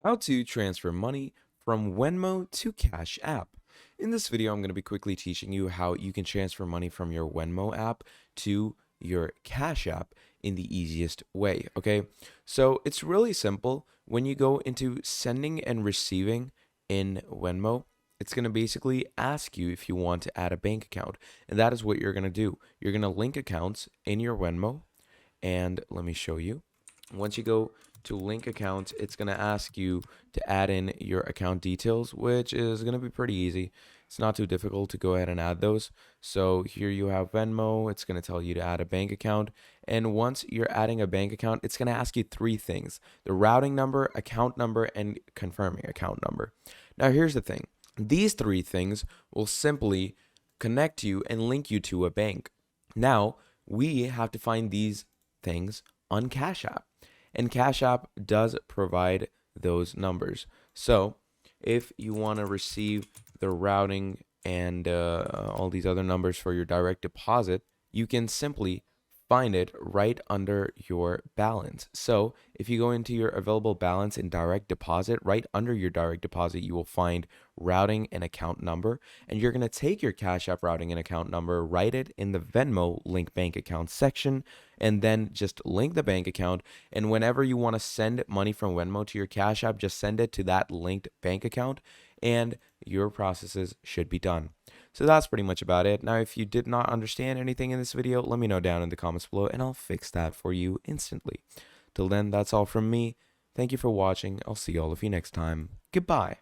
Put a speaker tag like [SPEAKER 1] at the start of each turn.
[SPEAKER 1] How to transfer money from Venmo to Cash App. In this video, I'm going to be quickly teaching you how you can transfer money from your Venmo app to your Cash App in the easiest way, okay? So it's really simple. When you go into sending and receiving in Venmo, it's going to basically ask you if you want to add a bank account. And that is what you're going to do. You're going to link accounts in your Venmo. And let me show you. Once you go to link accounts, it's going to ask you to add in your account details, which is going to be pretty easy. It's not too difficult to go ahead and add those. So here you have Venmo. It's going to tell you to add a bank account. And once you're adding a bank account, it's going to ask you three things: the routing number, account number, and confirming account number. Now, here's the thing. These three things will simply connect you and link you to a bank. Now, we have to find these things on Cash App. And Cash App does provide those numbers. So if you want to receive the routing and all these other numbers for your direct deposit, you can simply find it right under your balance. So if you go into your available balance in direct deposit, right under your direct deposit, you will find routing and account number. And you're going to take your Cash App routing and account number, write it in the Venmo link bank account section, and then just link the bank account. And whenever you want to send money from Venmo to your Cash App, just send it to that linked bank account and your processes should be done. So that's pretty much about it. Now, if you did not understand anything in this video, let me know down in the comments below and I'll fix that for you instantly. Till then, that's all from me. Thank you for watching. I'll see all of you next time. Goodbye.